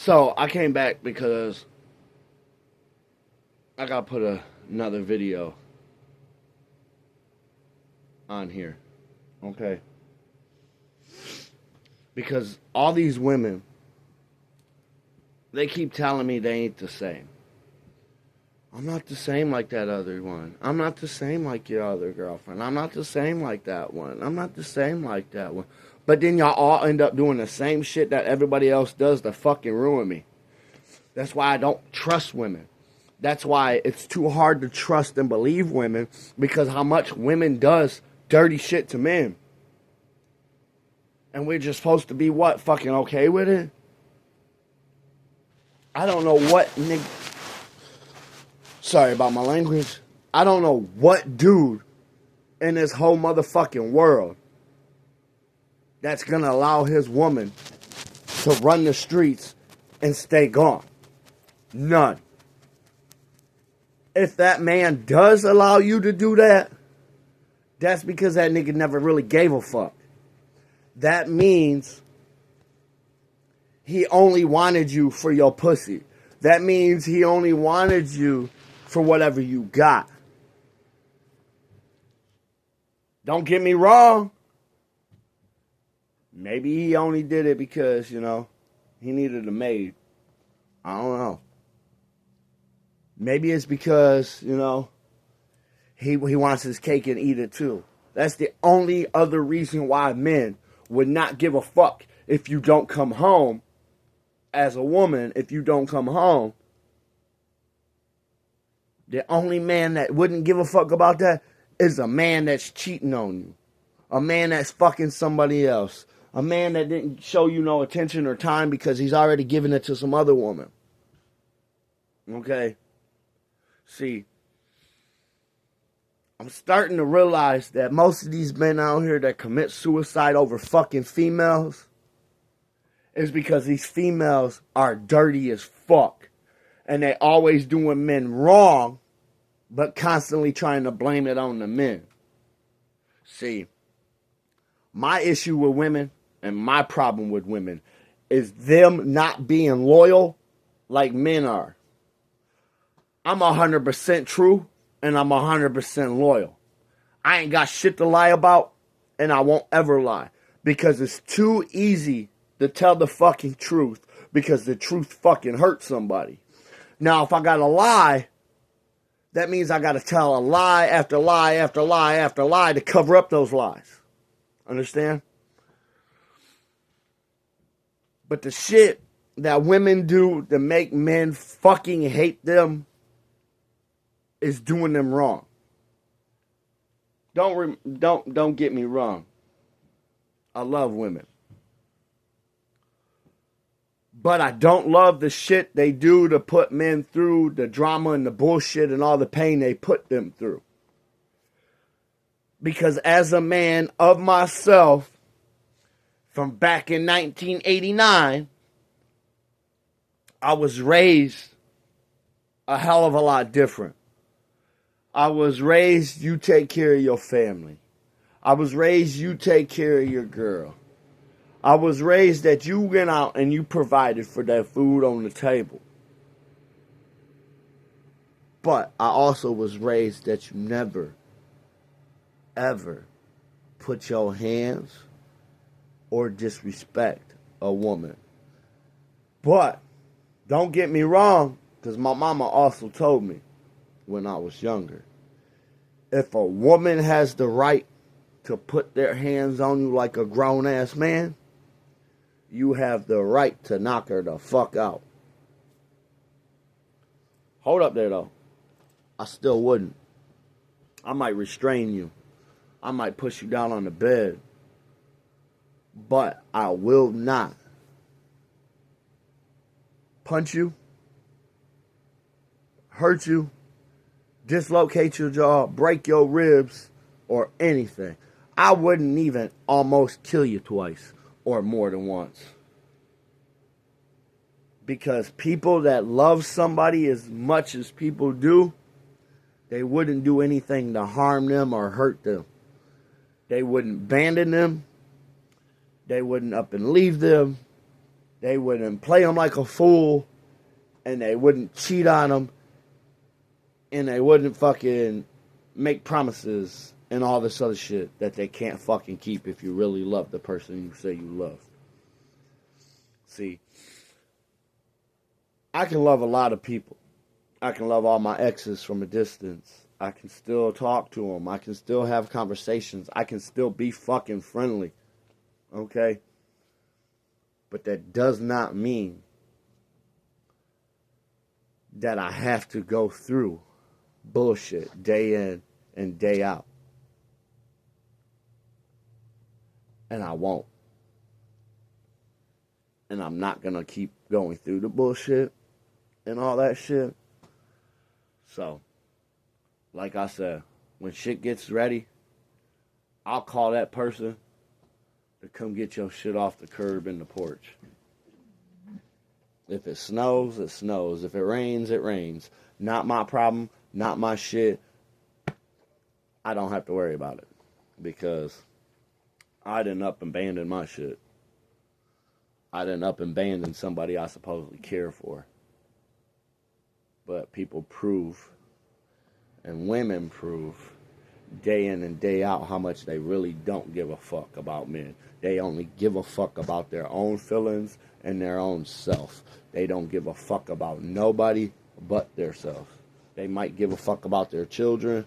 So I came back because I gotta put another video on here. Okay. Because all these women, they keep telling me they ain't the same. I'm not the same like that other one. I'm not the same like your other girlfriend. I'm not the same like that one. I'm not the same like that one. But then y'all all end up doing the same shit that everybody else does to fucking ruin me. That's why I don't trust women. That's why it's too hard to trust and believe women, because how much women does dirty shit to men. And we're just supposed to be what? Fucking okay with it? I don't know what nigga. Sorry about my language. I don't know what dude in this whole motherfucking world that's gonna allow his woman to run the streets and stay gone. None. If that man does allow you to do that, that's because that nigga never really gave a fuck. That means he only wanted you for your pussy. That means he only wanted you for whatever you got. Don't get me wrong. Maybe he only did it because, he needed a maid. I don't know. Maybe it's because, he wants his cake and eat it too. That's the only other reason why men would not give a fuck if you don't come home. As a woman, if you don't come home, the only man that wouldn't give a fuck about that is a man that's cheating on you. A man that's fucking somebody else. A man that didn't show you no attention or time because he's already given it to some other woman. Okay? See, I'm starting to realize that most of these men out here that commit suicide over fucking females is because these females are dirty as fuck. And they always doing men wrong, but constantly trying to blame it on the men. See, my issue with women and my problem with women is them not being loyal like men are. I'm 100% true and I'm 100% loyal. I ain't got shit to lie about and I won't ever lie. Because it's too easy to tell the fucking truth because the truth fucking hurts somebody. Now, if I gotta lie, that means I gotta tell a lie after lie after lie after lie to cover up those lies. Understand? But the shit that women do to make men fucking hate them is doing them wrong. Don't get me wrong. I love women. But I don't love the shit they do to put men through, the drama and the bullshit and all the pain they put them through. Because as a man of myself, from back in 1989, I was raised a hell of a lot different. I was raised, you take care of your family. I was raised, you take care of your girl. I was raised that you went out and you provided for that food on the table. But I also was raised that you never, ever put your hands or disrespect a woman. But don't get me wrong, because my mama also told me when I was younger, if a woman has the right to put their hands on you like a grown-ass man, you have the right to knock her the fuck out. Hold up there, though. I still wouldn't. I might restrain you. I might push you down on the bed. But I will not punch you, hurt you, dislocate your jaw, break your ribs, or anything. I wouldn't even almost kill you twice or more than once. Because people that love somebody as much as people do, they wouldn't do anything to harm them or hurt them. They wouldn't abandon them. They wouldn't up and leave them. They wouldn't play him like a fool, and they wouldn't cheat on him, and they wouldn't fucking make promises and all this other shit that they can't fucking keep if you really love the person you say you love. See, I can love a lot of people. I can love all my exes from a distance. I can still talk to them. I can still have conversations. I can still be fucking friendly. Okay? But that does not mean that I have to go through bullshit day in and day out. And I won't. And I'm not going to keep going through the bullshit and all that shit. So, like I said, when shit gets ready, I'll call that person to come get your shit off the curb in the porch. If it snows, it snows. If it rains, it rains. Not my problem, not my shit. I don't have to worry about it because I didn't up and abandon my shit. I didn't up and abandon somebody I supposedly care for. But people prove, and women prove, day in and day out how much they really don't give a fuck about men. They only give a fuck about their own feelings and their own self. They don't give a fuck about nobody but themselves. They might give a fuck about their children,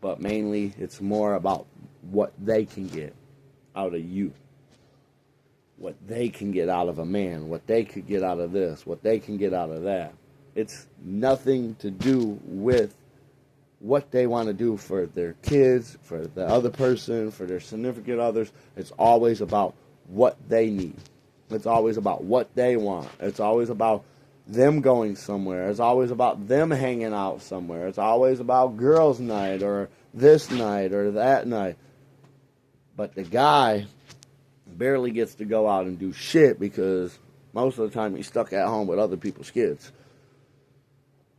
but mainly it's more about what they can get out of you. What they can get out of a man, what they could get out of this, what they can get out of that. It's nothing to do with what they want to do for their kids, for the other person, for their significant others. It's always about what they need. It's always about what they want. It's always about them going somewhere. It's always about them hanging out somewhere. It's always about girls' night or this night or that night. But the guy barely gets to go out and do shit because most of the time he's stuck at home with other people's kids.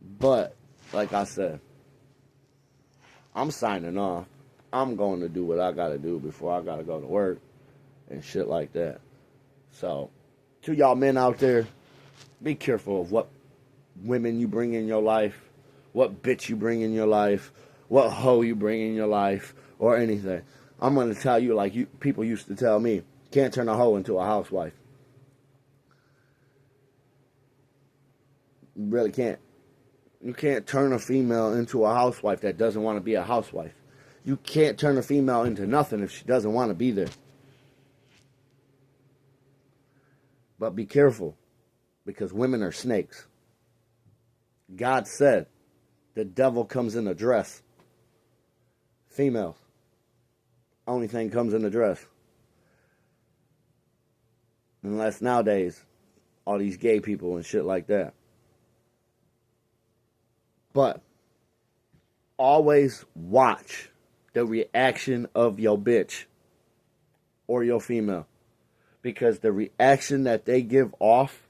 But, like I said, I'm signing off. I'm going to do what I got to do before I got to go to work and shit like that. So, to y'all men out there, be careful of what women you bring in your life, what bitch you bring in your life, what hoe you bring in your life, or anything. I'm going to tell you like people used to tell me, can't turn a hoe into a housewife. You really can't. You can't turn a female into a housewife that doesn't want to be a housewife. You can't turn a female into nothing if she doesn't want to be there. But be careful, because women are snakes. God said the devil comes in a dress. Females, only thing comes in a dress. Unless nowadays, all these gay people and shit like that. But always watch the reaction of your bitch or your female. Because the reaction that they give off,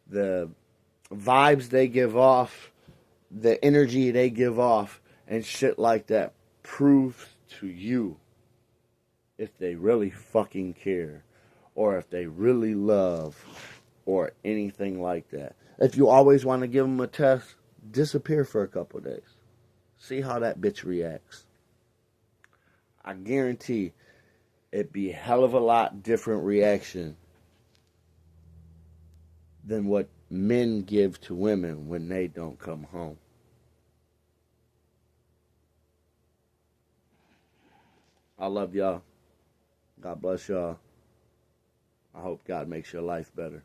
the vibes they give off, the energy they give off, and shit like that proves to you if they really fucking care or if they really love or anything like that. If you always want to give them a test, disappear for a couple days. See how that bitch reacts. I guarantee it'd be a hell of a lot different reaction than what men give to women when they don't come home. I love y'all. God bless y'all. I hope God makes your life better.